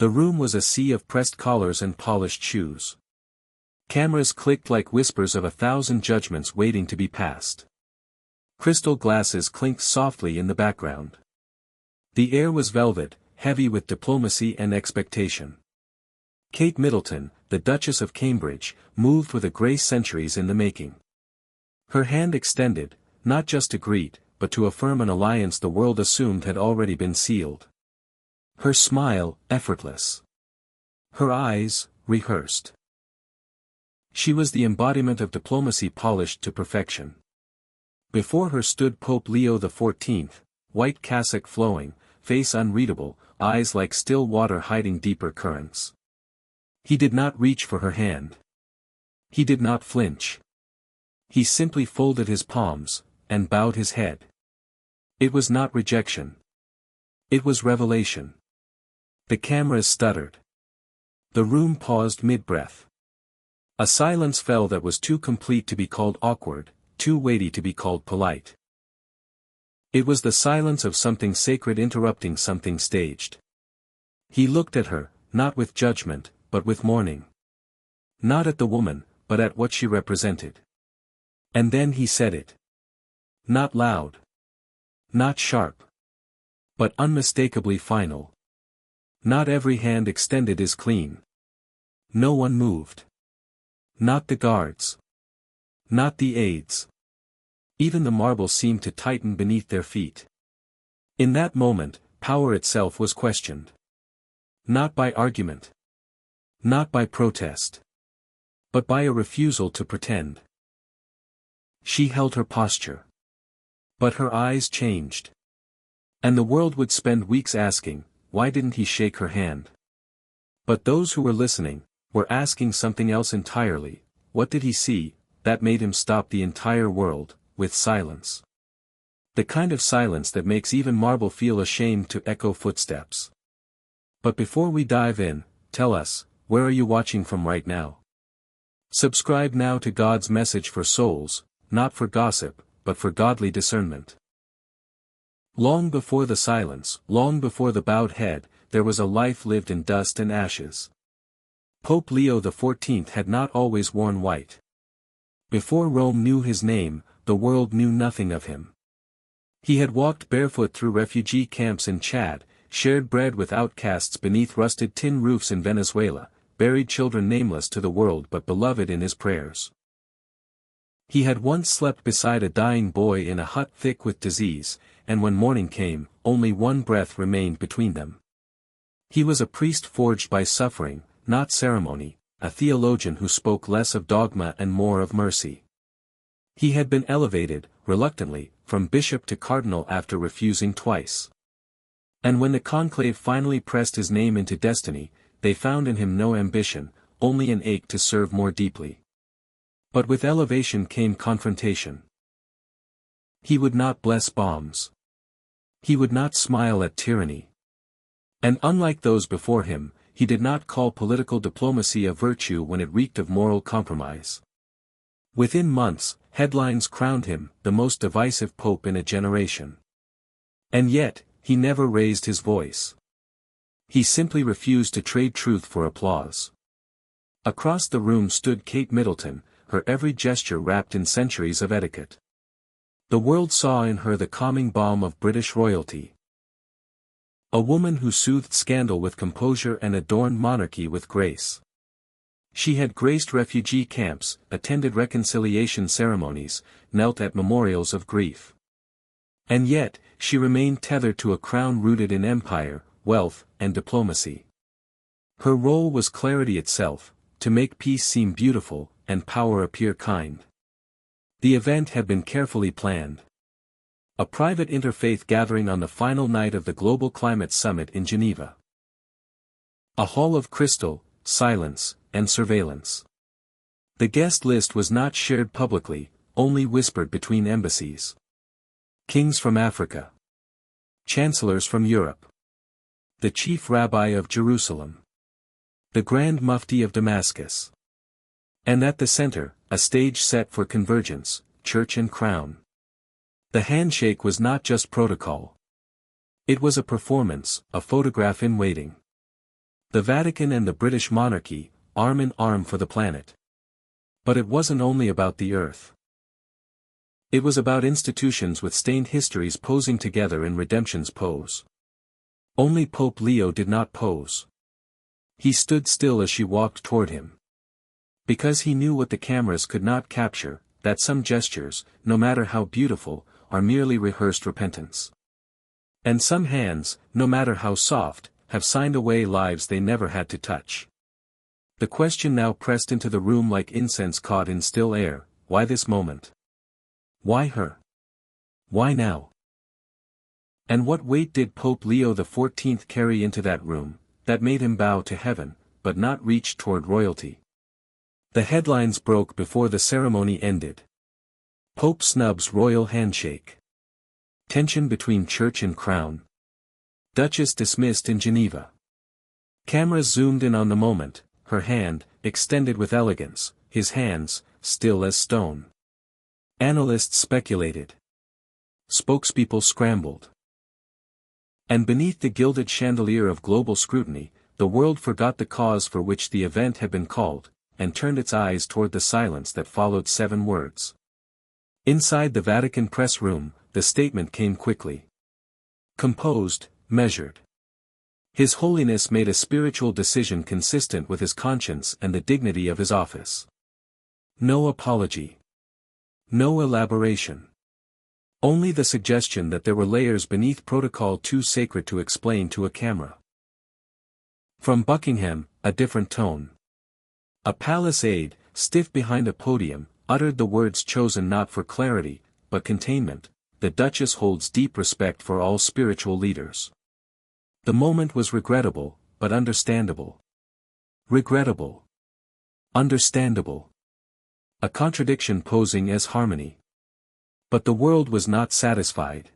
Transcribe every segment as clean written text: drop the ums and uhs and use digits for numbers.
The room was a sea of pressed collars and polished shoes. Cameras clicked like whispers of 1,000 judgments waiting to be passed. Crystal glasses clinked softly in the background. The air was velvet, heavy with diplomacy and expectation. Kate Middleton, the Duchess of Cambridge, moved with a grace centuries in the making. Her hand extended, not just to greet, but to affirm an alliance the world assumed had already been sealed. Her smile, effortless. Her eyes, rehearsed. She was the embodiment of diplomacy polished to perfection. Before her stood Pope Leo XIV, white cassock flowing, face unreadable, eyes like still water hiding deeper currents. He did not reach for her hand. He did not flinch. He simply folded his palms, and bowed his head. It was not rejection. It was revelation. The cameras stuttered. The room paused mid-breath. A silence fell that was too complete to be called awkward, too weighty to be called polite. It was the silence of something sacred interrupting something staged. He looked at her, not with judgment, but with mourning. Not at the woman, but at what she represented. And then he said it. Not loud. Not sharp. But unmistakably final. Not every hand extended is clean. No one moved. Not the guards. Not the aides. Even the marble seemed to tighten beneath their feet. In that moment, power itself was questioned. Not by argument. Not by protest. But by a refusal to pretend. She held her posture. But her eyes changed. And the world would spend weeks asking, why didn't he shake her hand? But those who were listening, were asking something else entirely. What did he see, that made him stop the entire world, with silence? The kind of silence that makes even marble feel ashamed to echo footsteps. But before we dive in, tell us, where are you watching from right now? Subscribe now to God's message for souls, not for gossip, but for godly discernment. Long before the silence, long before the bowed head, there was a life lived in dust and ashes. Pope Leo XIV had not always worn white. Before Rome knew his name, the world knew nothing of him. He had walked barefoot through refugee camps in Chad, shared bread with outcasts beneath rusted tin roofs in Venezuela, buried children nameless to the world but beloved in his prayers. He had once slept beside a dying boy in a hut thick with disease, and when morning came, only one breath remained between them. He was a priest forged by suffering, not ceremony, a theologian who spoke less of dogma and more of mercy. He had been elevated, reluctantly, from bishop to cardinal after refusing twice. And when the conclave finally pressed his name into destiny, they found in him no ambition, only an ache to serve more deeply. But with elevation came confrontation. He would not bless bombs. He would not smile at tyranny. And unlike those before him, he did not call political diplomacy a virtue when it reeked of moral compromise. Within months, headlines crowned him the most divisive pope in a generation. And yet, he never raised his voice. He simply refused to trade truth for applause. Across the room stood Kate Middleton, her every gesture wrapped in centuries of etiquette. The world saw in her the calming balm of British royalty. A woman who soothed scandal with composure and adorned monarchy with grace. She had graced refugee camps, attended reconciliation ceremonies, knelt at memorials of grief. And yet, she remained tethered to a crown rooted in empire, wealth, and diplomacy. Her role was clarity itself, to make peace seem beautiful, and power appear kind. The event had been carefully planned. A private interfaith gathering on the final night of the Global Climate Summit in Geneva. A hall of crystal, silence, and surveillance. The guest list was not shared publicly, only whispered between embassies. Kings from Africa. Chancellors from Europe. The chief rabbi of Jerusalem. The Grand Mufti of Damascus. And at the center, a stage set for convergence, church and crown. The handshake was not just protocol. It was a performance, a photograph in waiting. The Vatican and the British monarchy, arm in arm for the planet. But it wasn't only about the earth. It was about institutions with stained histories posing together in redemption's pose. Only Pope Leo did not pose. He stood still as she walked toward him. Because he knew what the cameras could not capture, that some gestures, no matter how beautiful, are merely rehearsed repentance. And some hands, no matter how soft, have signed away lives they never had to touch. The question now pressed into the room like incense caught in still air: why this moment? Why her? Why now? And what weight did Pope Leo XIV carry into that room, that made him bow to heaven, but not reach toward royalty? The headlines broke before the ceremony ended. Pope snubs royal handshake. Tension between church and crown. Duchess dismissed in Geneva. Cameras zoomed in on the moment, her hand, extended with elegance, his hands, still as stone. Analysts speculated. Spokespeople scrambled. And beneath the gilded chandelier of global scrutiny, the world forgot the cause for which the event had been called, and turned its eyes toward the silence that followed 7 words. Inside the Vatican press room, the statement came quickly. Composed, measured. His Holiness made a spiritual decision consistent with his conscience and the dignity of his office. No apology. No elaboration. Only the suggestion that there were layers beneath protocol too sacred to explain to a camera. From Buckingham, a different tone. A palace aide, stiff behind a podium, uttered the words chosen not for clarity, but containment: the Duchess holds deep respect for all spiritual leaders. The moment was regrettable, but understandable. Regrettable. Understandable. A contradiction posing as harmony. But the world was not satisfied.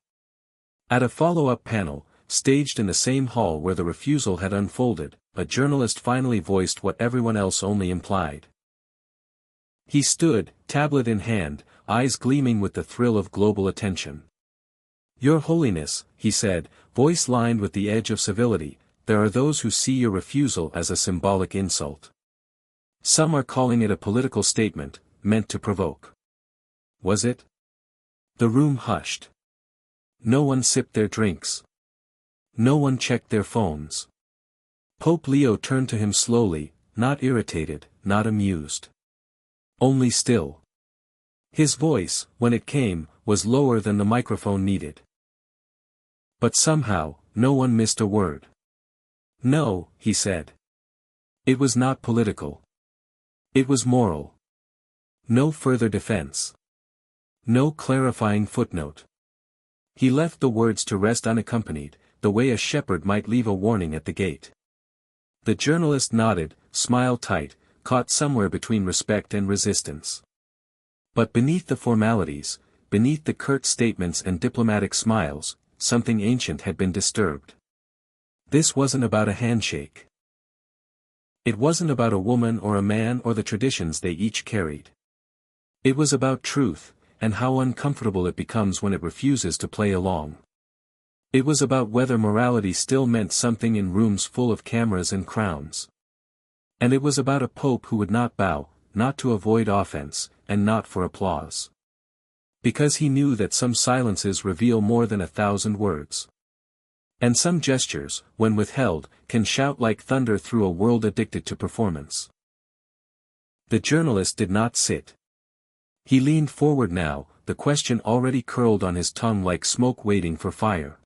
At a follow-up panel, staged in the same hall where the refusal had unfolded, a journalist finally voiced what everyone else only implied. He stood, tablet in hand, eyes gleaming with the thrill of global attention. "Your Holiness," he said, voice lined with the edge of civility, "there are those who see your refusal as a symbolic insult. Some are calling it a political statement, meant to provoke." Was it? The room hushed. No one sipped their drinks. No one checked their phones. Pope Leo turned to him slowly, not irritated, not amused. Only still. His voice, when it came, was lower than the microphone needed. But somehow, no one missed a word. "No," he said. It was not political. It was moral. No further defense. No clarifying footnote. He left the words to rest unaccompanied, the way a shepherd might leave a warning at the gate. The journalist nodded, smile tight, caught somewhere between respect and resistance. But beneath the formalities, beneath the curt statements and diplomatic smiles, something ancient had been disturbed. This wasn't about a handshake. It wasn't about a woman or a man or the traditions they each carried. It was about truth, and how uncomfortable it becomes when it refuses to play along. It was about whether morality still meant something in rooms full of cameras and crowns. And it was about a pope who would not bow, not to avoid offense, and not for applause. Because he knew that some silences reveal more than 1,000 words. And some gestures, when withheld, can shout like thunder through a world addicted to performance. The journalist did not sit. He leaned forward now, the question already curled on his tongue like smoke waiting for fire.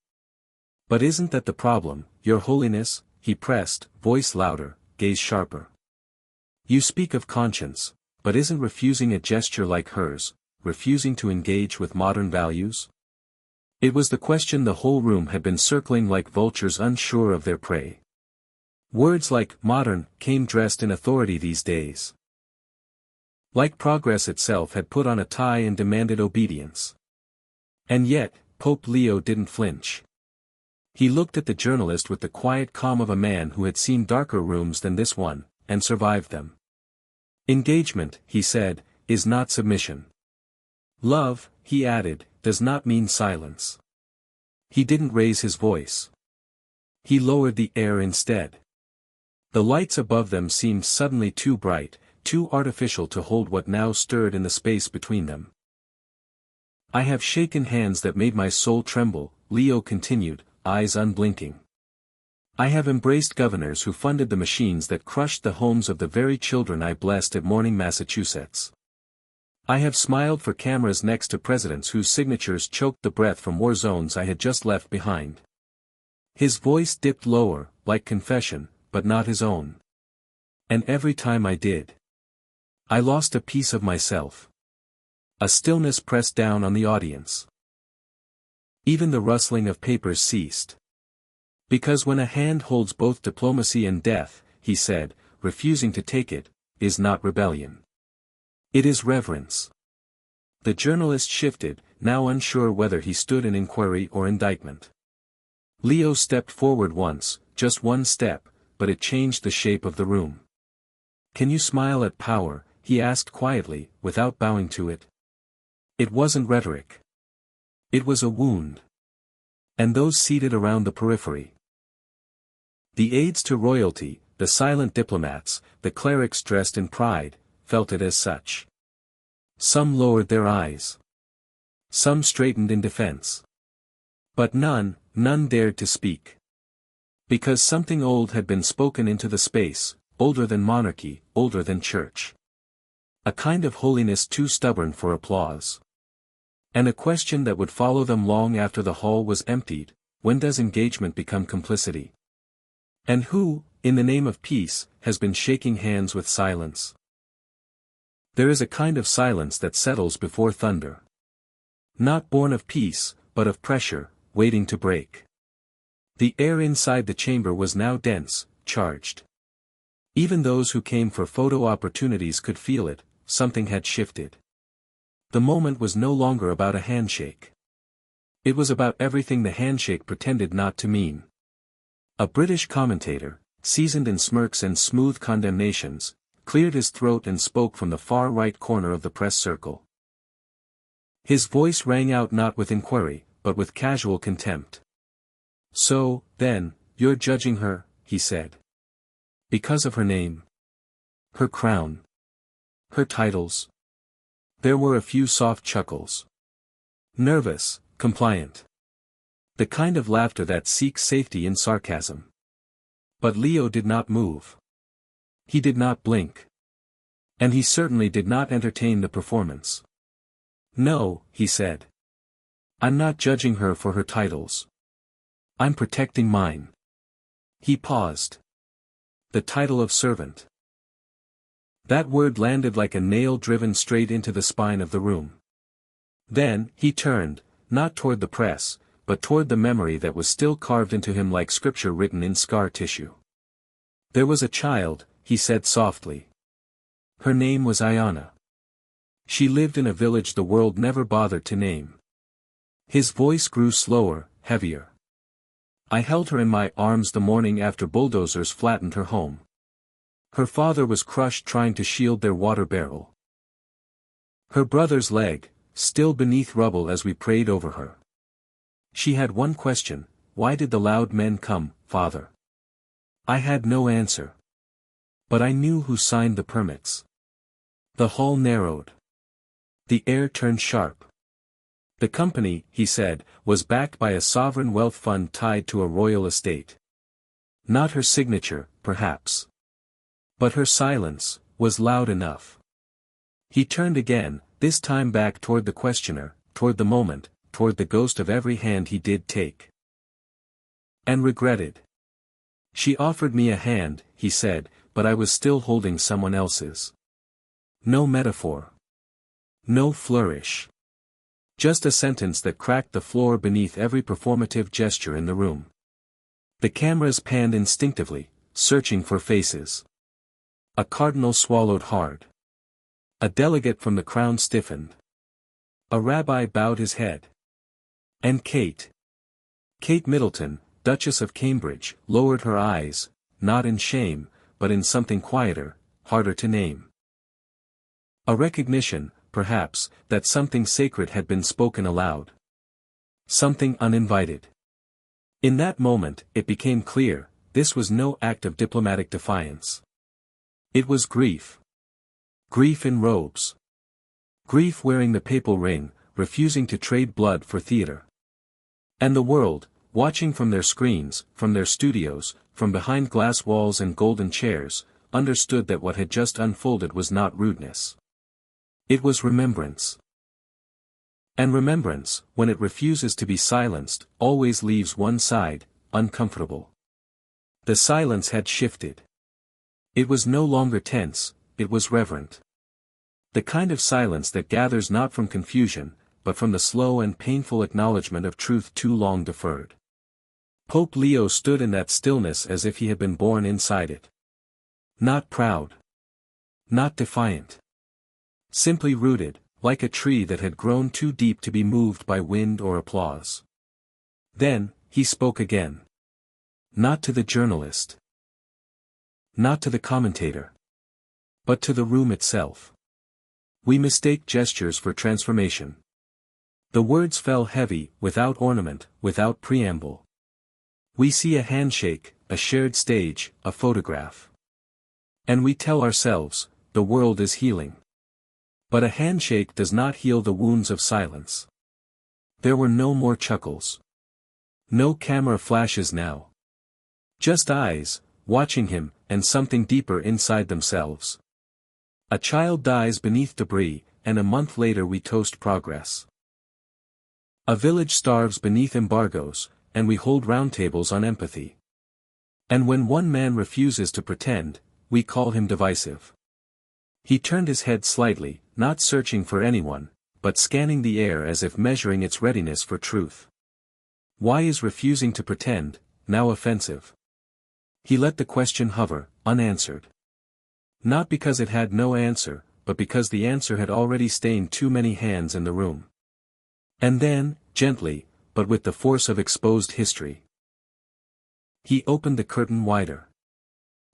"But isn't that the problem, Your Holiness?" he pressed, voice louder, gaze sharper. "You speak of conscience, but isn't refusing a gesture like hers, refusing to engage with modern values?" It was the question the whole room had been circling like vultures unsure of their prey. Words like "modern" came dressed in authority these days. Like progress itself had put on a tie and demanded obedience. And yet, Pope Leo didn't flinch. He looked at the journalist with the quiet calm of a man who had seen darker rooms than this one, and survived them. "Engagement," he said, "is not submission. Love," he added, "does not mean silence." He didn't raise his voice. He lowered the air instead. The lights above them seemed suddenly too bright, too artificial to hold what now stirred in the space between them. I have shaken hands that made my soul tremble, Leo continued, eyes unblinking. I have embraced governors who funded the machines that crushed the homes of the very children I blessed at Morning, Massachusetts. I have smiled for cameras next to presidents whose signatures choked the breath from war zones I had just left behind. His voice dipped lower, like confession, but not his own. And every time I did, I lost a piece of myself. A stillness pressed down on the audience. Even the rustling of papers ceased. Because when a hand holds both diplomacy and death, he said, refusing to take it, is not rebellion. It is reverence. The journalist shifted, now unsure whether he stood in inquiry or indictment. Leo stepped forward once, just one step, but it changed the shape of the room. Can you smile at power? He asked quietly, without bowing to it. It wasn't rhetoric. It was a wound. And those seated around the periphery. The aides to royalty, the silent diplomats, the clerics dressed in pride, felt it as such. Some lowered their eyes. Some straightened in defense. But none dared to speak. Because something old had been spoken into the space, older than monarchy, older than church. A kind of holiness too stubborn for applause. And a question that would follow them long after the hall was emptied: when does engagement become complicity? And who, in the name of peace, has been shaking hands with silence? There is a kind of silence that settles before thunder. Not born of peace, but of pressure, waiting to break. The air inside the chamber was now dense, charged. Even those who came for photo opportunities could feel it, something had shifted. The moment was no longer about a handshake. It was about everything the handshake pretended not to mean. A British commentator, seasoned in smirks and smooth condemnations, cleared his throat and spoke from the far right corner of the press circle. His voice rang out not with inquiry, but with casual contempt. So, then, you're judging her, he said. Because of her name. Her crown. Her titles. There were a few soft chuckles. Nervous, compliant. The kind of laughter that seeks safety in sarcasm. But Leo did not move. He did not blink. And he certainly did not entertain the performance. No, he said. I'm not judging her for her titles. I'm protecting mine. He paused. The title of servant. That word landed like a nail driven straight into the spine of the room. Then, he turned, not toward the press, but toward the memory that was still carved into him like scripture written in scar tissue. There was a child, he said softly. Her name was Ayanna. She lived in a village the world never bothered to name. His voice grew slower, heavier. I held her in my arms the morning after bulldozers flattened her home. Her father was crushed trying to shield their water barrel. Her brother's leg, still beneath rubble as we prayed over her. She had one question: why did the loud men come, father? I had no answer. But I knew who signed the permits. The hall narrowed. The air turned sharp. The company, he said, was backed by a sovereign wealth fund tied to a royal estate. Not her signature, perhaps. But her silence was loud enough. He turned again, this time back toward the questioner, toward the moment, toward the ghost of every hand he did take. And regretted. She offered me a hand, he said, but I was still holding someone else's. No metaphor. No flourish. Just a sentence that cracked the floor beneath every performative gesture in the room. The cameras panned instinctively, searching for faces. A cardinal swallowed hard. A delegate from the crown stiffened. A rabbi bowed his head. And Kate Middleton, Duchess of Cambridge, lowered her eyes, not in shame, but in something quieter, harder to name. A recognition, perhaps, that something sacred had been spoken aloud. Something uninvited. In that moment, it became clear, this was no act of diplomatic defiance. It was grief. Grief in robes. Grief wearing the papal ring, refusing to trade blood for theater. And the world, watching from their screens, from their studios, from behind glass walls and golden chairs, understood that what had just unfolded was not rudeness. It was remembrance. And remembrance, when it refuses to be silenced, always leaves one side, uncomfortable. The silence had shifted. It was no longer tense, it was reverent. The kind of silence that gathers not from confusion, but from the slow and painful acknowledgement of truth too long deferred. Pope Leo stood in that stillness as if he had been born inside it. Not proud. Not defiant. Simply rooted, like a tree that had grown too deep to be moved by wind or applause. Then, he spoke again. Not to the journalist. Not to the commentator. But to the room itself. We mistake gestures for transformation. The words fell heavy, without ornament, without preamble. We see a handshake, a shared stage, a photograph. And we tell ourselves, the world is healing. But a handshake does not heal the wounds of silence. There were no more chuckles. No camera flashes now. Just eyes, watching him, and something deeper inside themselves. A child dies beneath debris, and a month later we toast progress. A village starves beneath embargoes, and we hold roundtables on empathy. And when one man refuses to pretend, we call him divisive. He turned his head slightly, not searching for anyone, but scanning the air as if measuring its readiness for truth. Why is refusing to pretend now offensive? He let the question hover, unanswered. Not because it had no answer, but because the answer had already stained too many hands in the room. And then, gently, but with the force of exposed history, he opened the curtain wider.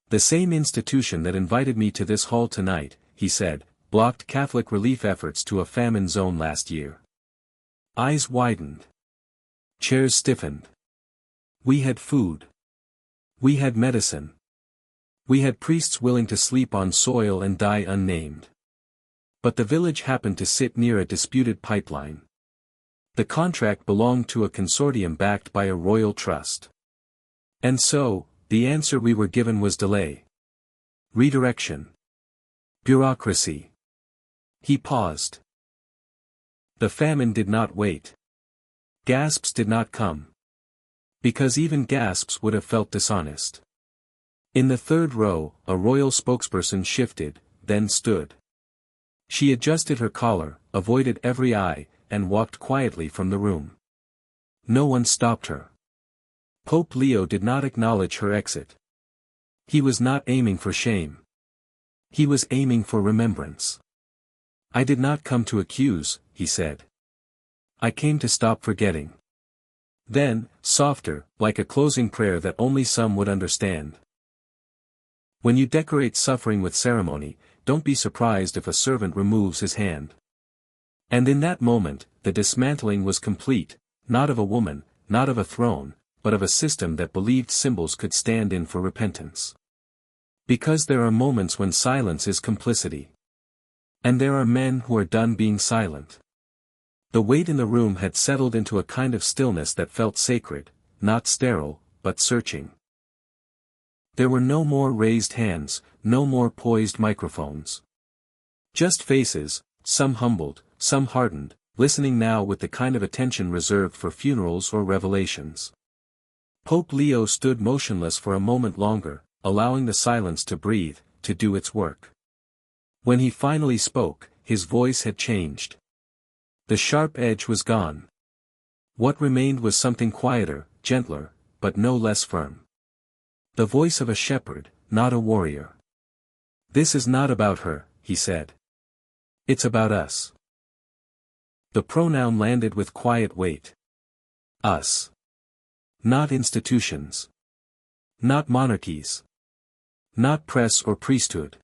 The same institution that invited me to this hall tonight, he said, blocked Catholic relief efforts to a famine zone last year. Eyes widened. Chairs stiffened. We had food. We had medicine. We had priests willing to sleep on soil and die unnamed. But the village happened to sit near a disputed pipeline. The contract belonged to a consortium backed by a royal trust. And so, the answer we were given was delay. Redirection. Bureaucracy. He paused. The famine did not wait. Gasps did not come. Because even gasps would have felt dishonest. In the third row, a royal spokesperson shifted, then stood. She adjusted her collar, avoided every eye, and walked quietly from the room. No one stopped her. Pope Leo did not acknowledge her exit. He was not aiming for shame. He was aiming for remembrance. I did not come to accuse, he said. I came to stop forgetting. Then, softer, like a closing prayer that only some would understand. When you decorate suffering with ceremony, don't be surprised if a servant removes his hand. And in that moment, the dismantling was complete, not of a woman, not of a throne, but of a system that believed symbols could stand in for repentance. Because there are moments when silence is complicity. And there are men who are done being silent. The weight in the room had settled into a kind of stillness that felt sacred, not sterile, but searching. There were no more raised hands, no more poised microphones. Just faces, some humbled, some hardened, listening now with the kind of attention reserved for funerals or revelations. Pope Leo stood motionless for a moment longer, allowing the silence to breathe, to do its work. When he finally spoke, his voice had changed. The sharp edge was gone. What remained was something quieter, gentler, but no less firm. The voice of a shepherd, not a warrior. This is not about her, he said. It's about us. The pronoun landed with quiet weight. Us. Not institutions. Not monarchies. Not press or priesthood.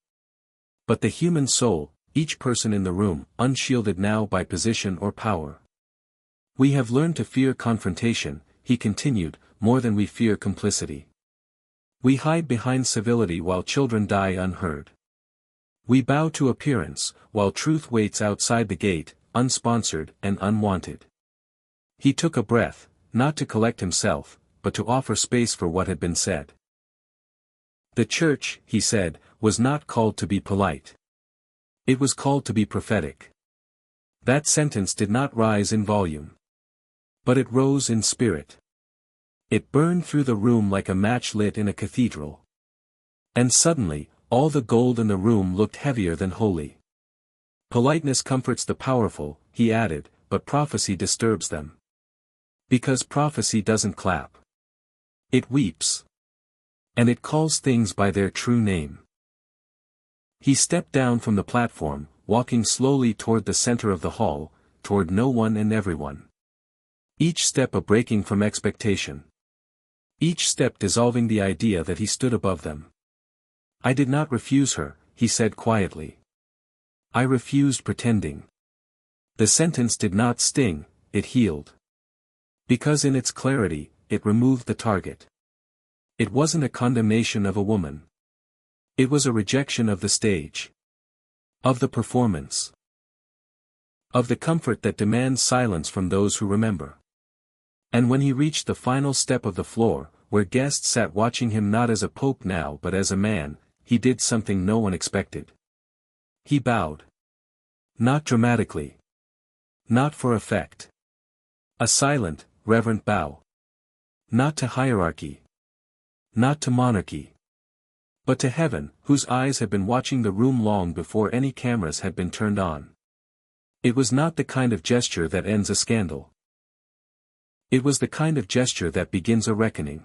But the human soul, each person in the room, unshielded now by position or power. We have learned to fear confrontation, he continued, more than we fear complicity. We hide behind civility while children die unheard. We bow to appearance, while truth waits outside the gate, unsponsored and unwanted. He took a breath, not to collect himself, but to offer space for what had been said. The church, he said, was not called to be polite. It was called to be prophetic. That sentence did not rise in volume. But it rose in spirit. It burned through the room like a match lit in a cathedral. And suddenly, all the gold in the room looked heavier than holy. Politeness comforts the powerful, he added, but prophecy disturbs them. Because prophecy doesn't clap. It weeps. And it calls things by their true name. He stepped down from the platform, walking slowly toward the center of the hall, toward no one and everyone. Each step a breaking from expectation. Each step dissolving the idea that he stood above them. I did not refuse her, he said quietly. I refused pretending. The sentence did not sting, it healed. Because in its clarity, it removed the target. It wasn't a condemnation of a woman. It was a rejection of the stage. Of the performance. Of the comfort that demands silence from those who remember. And when he reached the final step of the floor, where guests sat watching him not as a pope now but as a man, he did something no one expected. He bowed. Not dramatically. Not for effect. A silent, reverent bow. Not to hierarchy. Not to monarchy. But to heaven, whose eyes had been watching the room long before any cameras had been turned on. It was not the kind of gesture that ends a scandal. It was the kind of gesture that begins a reckoning.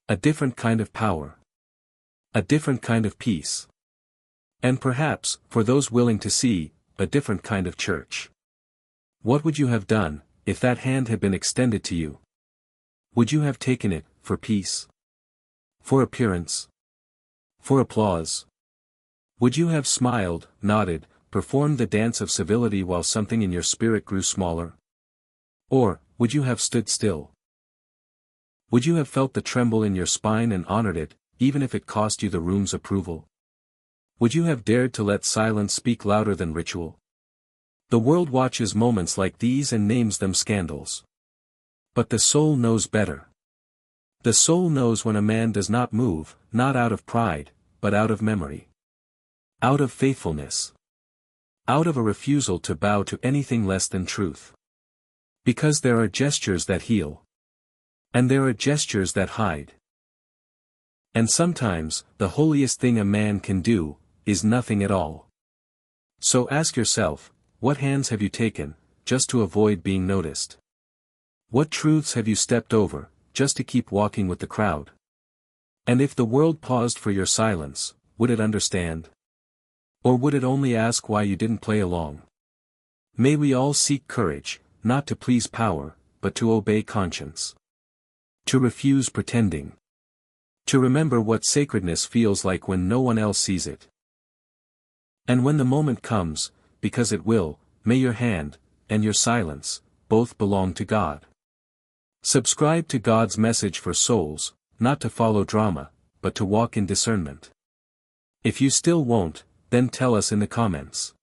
A different kind of power. A different kind of peace. And perhaps, for those willing to see, a different kind of church. What would you have done, if that hand had been extended to you? Would you have taken it, for peace? For appearance? For applause? Would you have smiled, nodded, performed the dance of civility while something in your spirit grew smaller? Or, would you have stood still? Would you have felt the tremble in your spine and honored it, even if it cost you the room's approval? Would you have dared to let silence speak louder than ritual? The world watches moments like these and names them scandals. But the soul knows better. The soul knows when a man does not move, not out of pride, but out of memory. Out of faithfulness. Out of a refusal to bow to anything less than truth. Because there are gestures that heal. And there are gestures that hide. And sometimes, the holiest thing a man can do, is nothing at all. So ask yourself, what hands have you taken, just to avoid being noticed? What truths have you stepped over, just to keep walking with the crowd? And if the world paused for your silence, would it understand? Or would it only ask why you didn't play along? May we all seek courage, not to please power, but to obey conscience. To refuse pretending. To remember what sacredness feels like when no one else sees it. And when the moment comes, because it will, may your hand, and your silence, both belong to God. Subscribe to God's message for souls, not to follow drama, but to walk in discernment. If you still won't, then tell us in the comments.